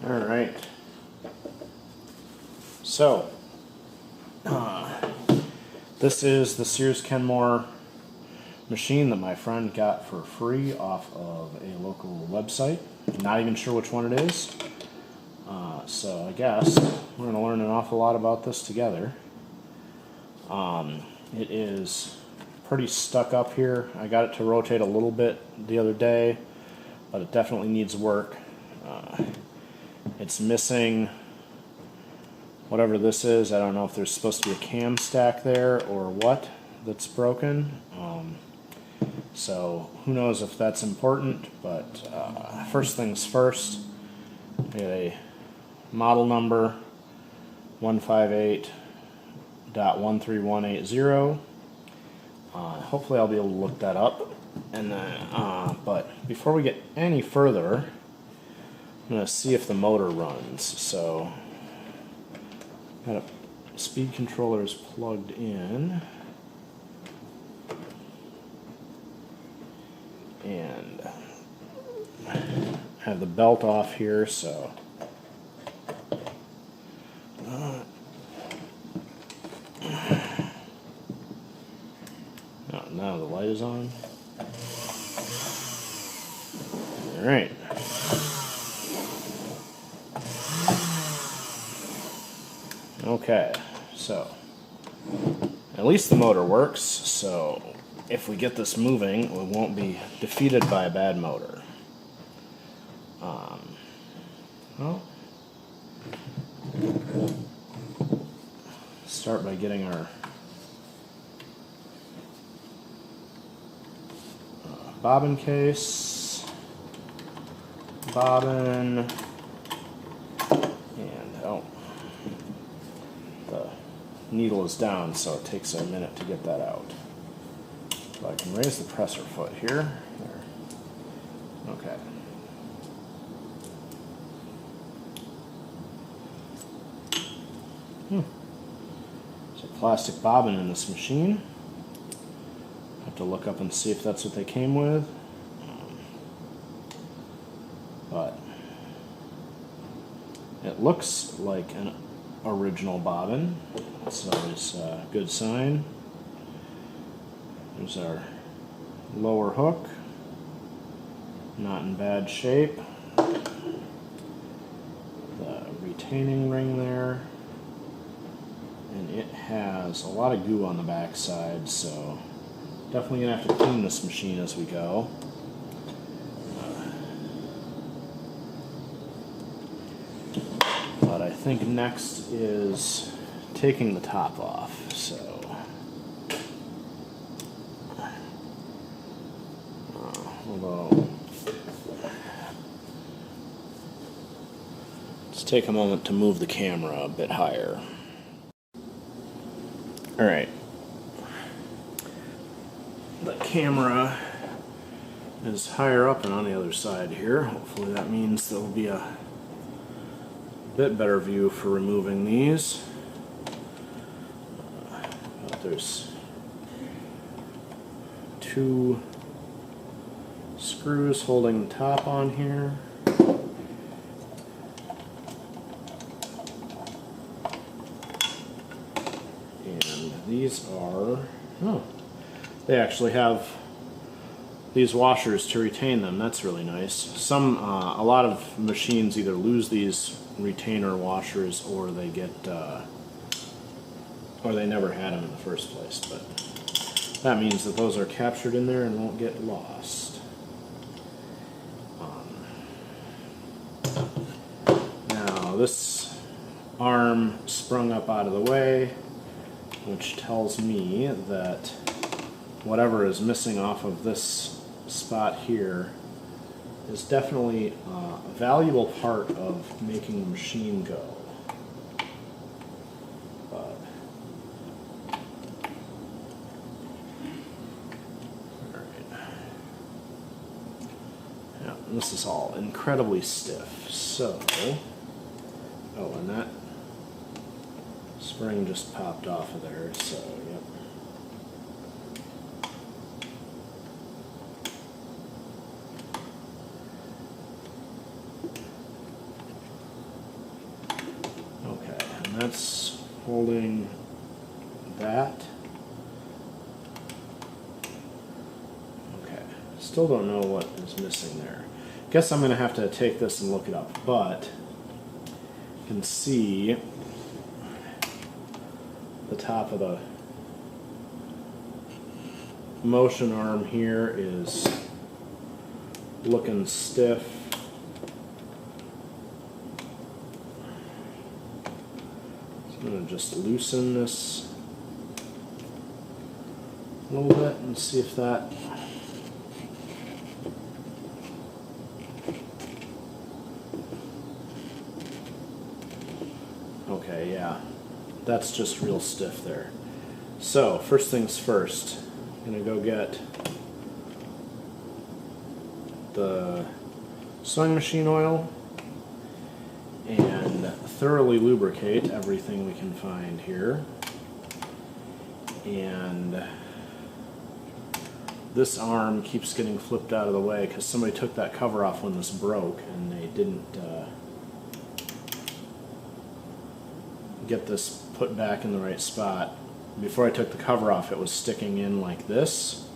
All right. So, this is the Sears Kenmore machine that my friend got for free off of a local website. Not even sure which one it is. So I guess we're going to learn an awful lot about this together. It is pretty stuck up here. I got it to rotate a little bit the other day, but it definitely needs work. It's missing whatever this is. I don't know if there's supposed to be a cam stack there or what that's broken. So who knows if that's important, but first things first, we had a model number 158.13180. Hopefully I'll be able to look that up. And then, but before we get any further, I'm going to see if the motor runs. So, got a speed controller is plugged in, and I have the belt off here. So, now the light is on. All right. Okay, so at least the motor works, so if we get this moving, we won't be defeated by a bad motor. Well, start by getting our bobbin case, bobbin, and the needle is down, so it takes a minute to get that out. So I can raise the presser foot here. There. Okay. There's a plastic bobbin in this machine. I have to look up and see if that's what they came with. But it looks like an original bobbin, so it's a good sign. There's our lower hook, not in bad shape. The retaining ring there, and it has a lot of goo on the back side, so definitely gonna have to clean this machine as we go. But I think next is taking the top off, so although let's take a moment to move the camera a bit higher. All right, the camera is higher up and on the other side here. Hopefully that means there'll be a bit better view for removing these. But there's two screws holding the top on here. And these are, they actually have these washers to retain them. That's really nice. A lot of machines either lose these retainer washers or they get, or they never had them in the first place. But that means that those are captured in there and won't get lost. Now this arm sprung up out of the way, which tells me that whatever is missing off of this spot here is definitely a valuable part of making the machine go. But, alright. Yeah, this is all incredibly stiff. So, oh, and that spring just popped off of there, so, yep. And that's holding that. Okay, still don't know what is missing there. Guess I'm going to have to take this and look it up, but you can see the top of the motion arm here is looking stiff. So I'm going to just loosen this a little bit and see if that okay, yeah, that's just real stiff there. So first things first, I'm going to go get the sewing machine oil and thoroughly lubricate everything we can find here. And this arm keeps getting flipped out of the way because somebody took that cover off when this broke and they didn't get this put back in the right spot. Before I took the cover off, it was sticking in like this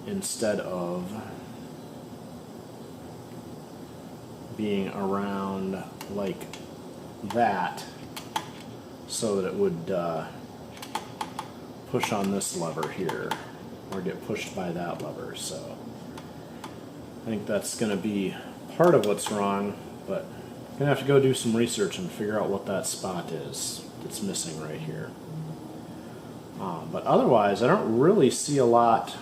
instead of being around like that, so that it would push on this lever here or get pushed by that lever. So I think that's going to be part of what's wrong, but I'm going to have to go do some research and figure out what that spot is that's missing right here. But otherwise, I don't really see a lot.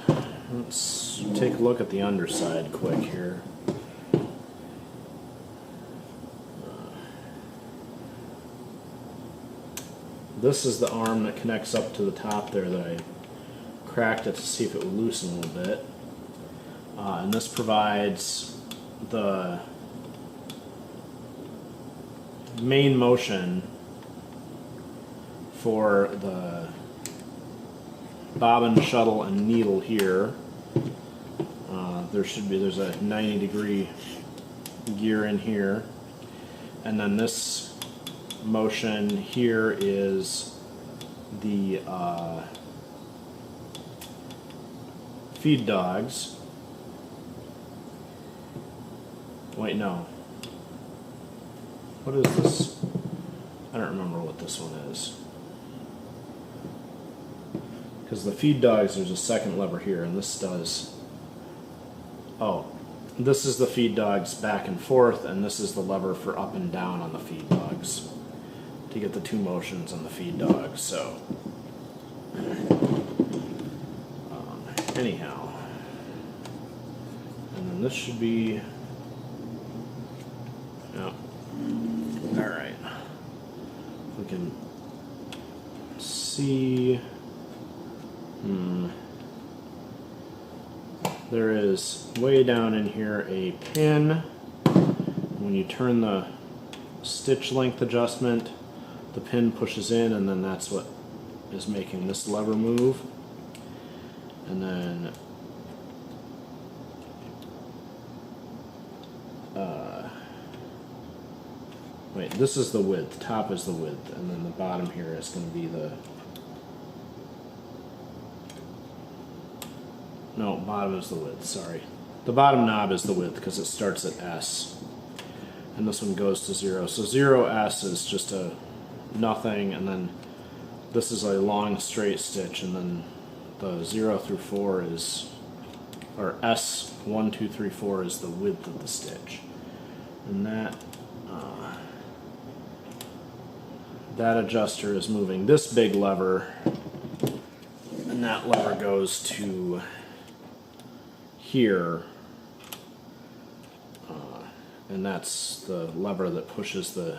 Let's take a look at the underside quick here. This is the arm that connects up to the top there that I cracked it to see if it would loosen a little bit. And this provides the main motion for the bobbin, shuttle, and needle here. There's a 90-degree gear in here, and then this motion here is the feed dogs. Wait, no. What is this? I don't remember what this one is. Because the feed dogs, there's a second lever here, and this does. Oh, this is the feed dogs back and forth, and this is the lever for up and down on the feed dogs to get the two motions on the feed dogs. So, anyhow, and then this should be. Oh, all right. We can see. There is way down in here a pin. When you turn the stitch length adjustment, the pin pushes in, and then that's what is making this lever move. And then wait, this is the width, top is the width, and then the bottom here is going to be the no, bottom is the width, sorry. The bottom knob is the width because it starts at S. And this one goes to 0. So 0S is just a nothing, and then this is a long straight stitch, and then the 0 through 4 is, or S 1, 2, 3, 4 is the width of the stitch. And that adjuster is moving this big lever, and that lever goes to here, and that's the lever that pushes the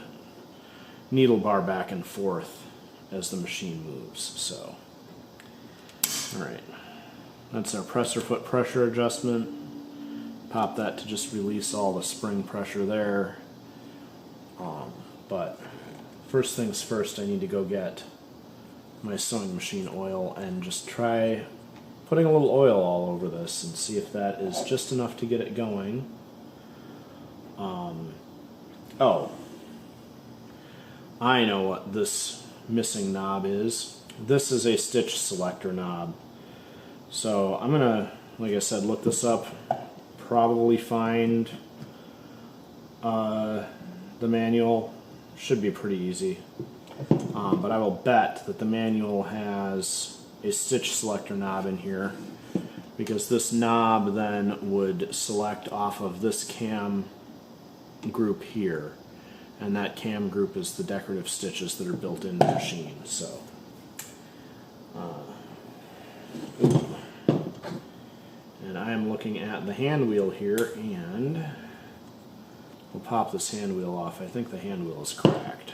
needle bar back and forth as the machine moves. So, alright, that's our presser foot pressure adjustment. Pop that to just release all the spring pressure there. But first things first, I need to go get my sewing machine oil and just try putting a little oil all over this and see if that is just enough to get it going. Oh, I know what this missing knob is. This is a stitch selector knob. So I'm gonna, like I said, look this up, probably find the manual. Should be pretty easy. But I will bet that the manual has a stitch selector knob in here, because this knob then would select off of this cam group here, and that cam group is the decorative stitches that are built in the machine. So and I am looking at the hand wheel here, and we'll pop this hand wheel off. I think the hand wheel is cracked.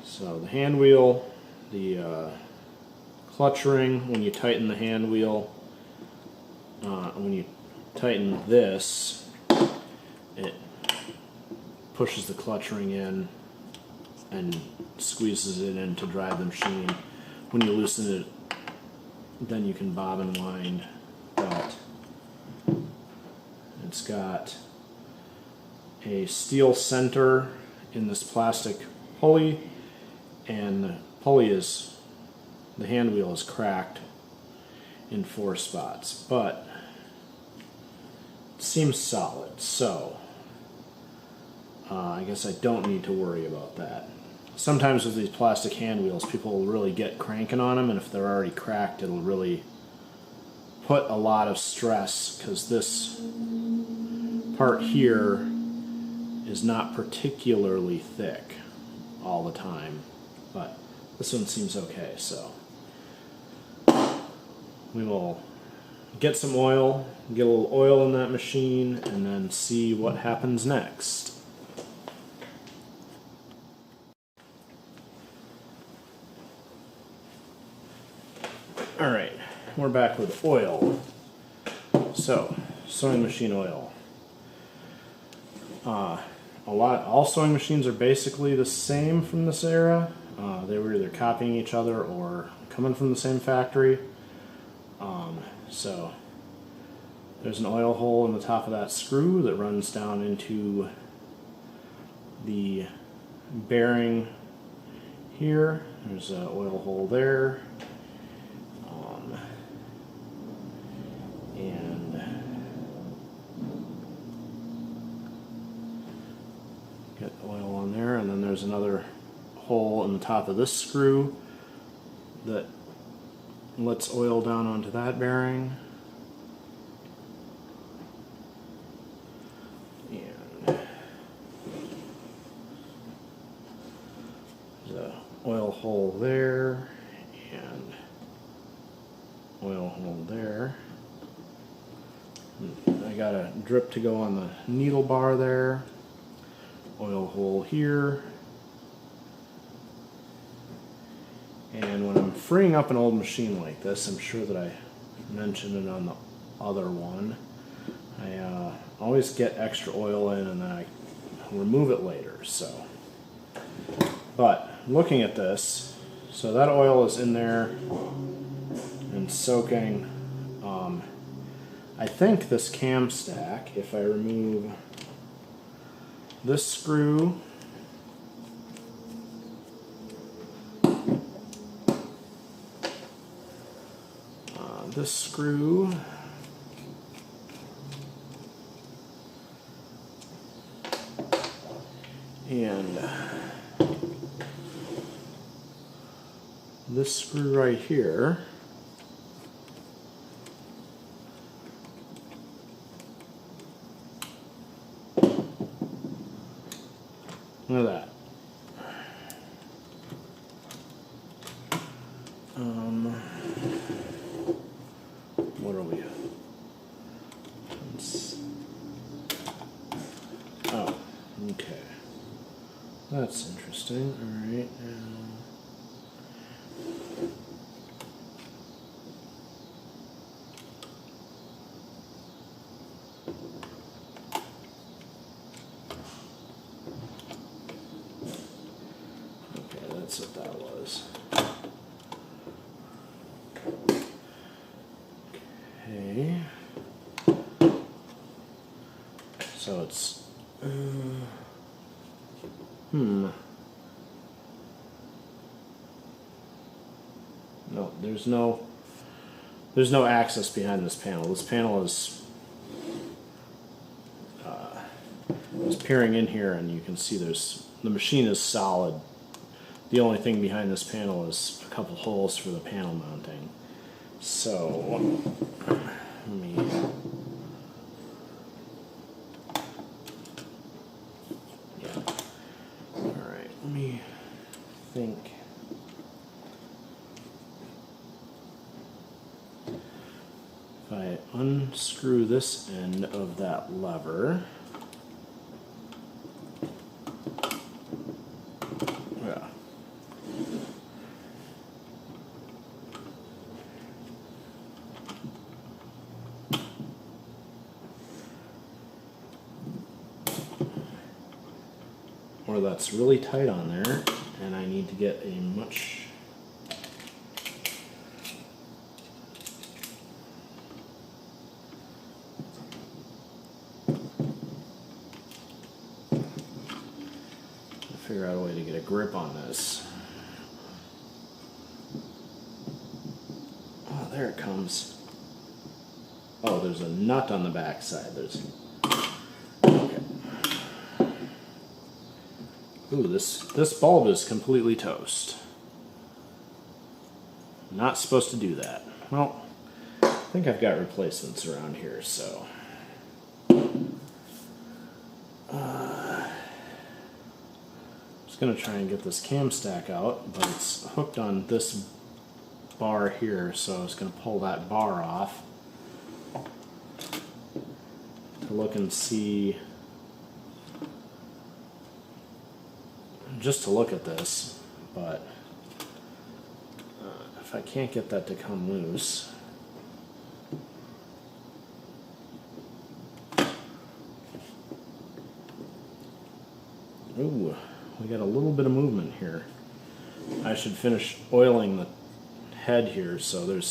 So the hand wheel, the clutch ring, when you tighten the hand wheel, when you tighten this, it pushes the clutch ring in and squeezes it in to drive the machine. When you loosen it, then you can bob and wind. But it's got a steel center in this plastic pulley, and the pulley is, the hand wheel is cracked in 4 spots, but it seems solid, so I guess I don't need to worry about that. Sometimes with these plastic hand wheels, people will really get cranking on them, and if they're already cracked, it'll really put a lot of stress, because this part here is not particularly thick all the time, but this one seems okay. So we will get some oil, get a little oil in that machine, and then see what happens next. Alright, we're back with oil. So, sewing machine oil. All sewing machines are basically the same from this era. They were either copying each other or coming from the same factory. So there's an oil hole in the top of that screw that runs down into the bearing here. There's an oil hole there. And get oil on there, and then there's another hole in the top of this screw that lets oil down onto that bearing. And there's an oil hole there, and oil hole there. I got a drip to go on the needle bar there. Oil hole here. And when I'm freeing up an old machine like this, I'm sure that I mentioned it on the other one, I always get extra oil in and then I remove it later. So, but looking at this, so that oil is in there and soaking. I think this cam stack, if I remove this screw, this screw, and this screw right here, look at that. What are we? Oh, okay. That's interesting. All right. That's what that was. Okay. So it's no, there's no access behind this panel. This panel is peering in here, and you can see the machine is solid. The only thing behind this panel is a couple holes for the panel mounting. So let me let me think. If I unscrew this end of that lever, or that's really tight on there, and I need to get a much figure out a way to get a grip on this. Oh, there it comes. Oh, there's a nut on the back side. There's okay. Ooh, this bulb is completely toast. Not supposed to do that. Well, I think I've got replacements around here, so. Going to try and get this cam stack out, but it's hooked on this bar here, so I was going to pull that bar off to look and see, just to look at this, but if I can't get that to come loose, ooh, we got a little bit of movement here. I should finish oiling the head here, so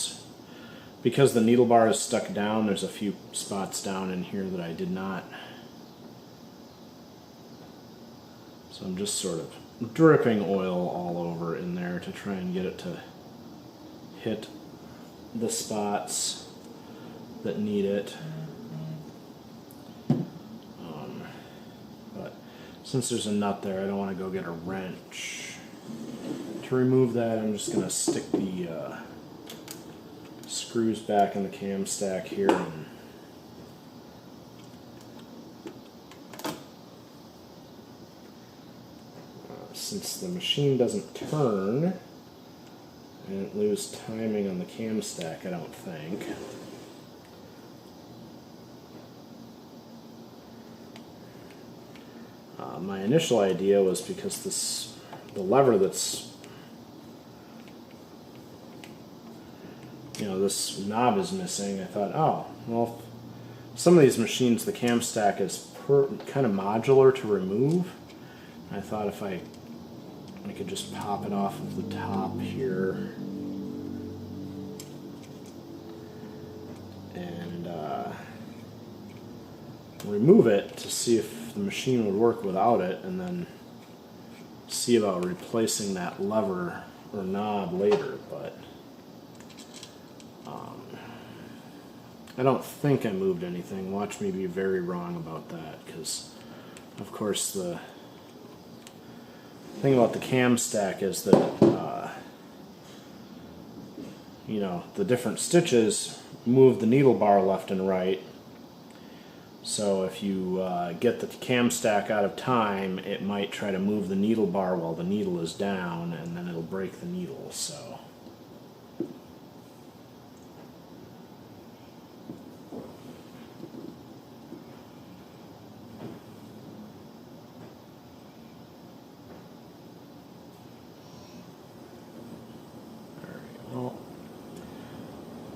because the needle bar is stuck down, there's a few spots down in here that I did not. So I'm just sort of dripping oil all over in there to try and get it to hit the spots that need it. Since there's a nut there, I don't want to go get a wrench. To remove that, I'm just going to stick the screws back in the cam stack here. And since the machine doesn't turn, I didn't lose timing on the cam stack, I don't think. My initial idea was because the lever that's, this knob is missing, I thought, oh, well, some of these machines, the cam stack is kind of modular to remove. I thought if I could just pop it off of the top here and remove it to see if the machine would work without it, and then see about replacing that lever or knob later, but I don't think I moved anything. Watch me be very wrong about that, because of course the thing about the cam stack is that the different stitches move the needle bar left and right. So if you get the cam stack out of time, it might try to move the needle bar while the needle is down, and then it'll break the needle. So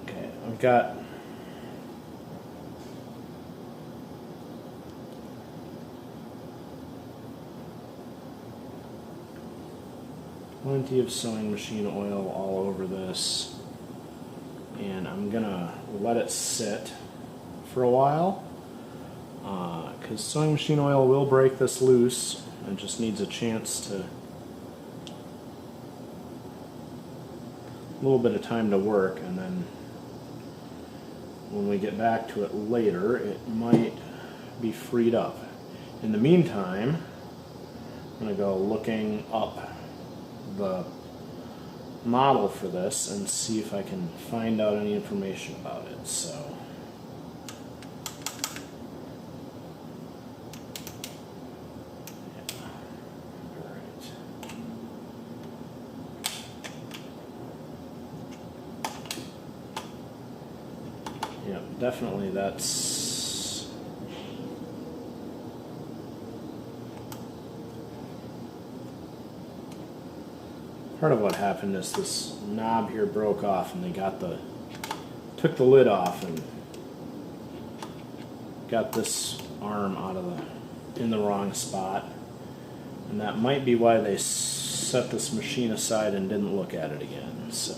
okay, I've got plenty of sewing machine oil all over this, and I'm gonna let it sit for a while because sewing machine oil will break this loose. It just needs a chance to, a little bit of time to work, and then when we get back to it later, it might be freed up. In the meantime, I'm going to go looking up the model for this and see if I can find out any information about it. So yeah, definitely that's part of what happened. Is this knob here broke off, and they took the lid off and got this arm out of in the wrong spot, and that might be why they set this machine aside and didn't look at it again. So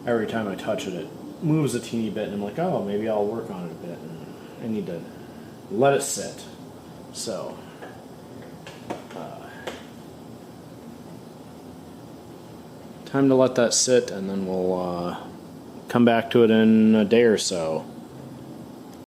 every time I touch it, it moves a teeny bit, and I'm like, oh, maybe I'll work on it a bit, and I need to let it sit. So time to let that sit, and then we'll come back to it in a day or so.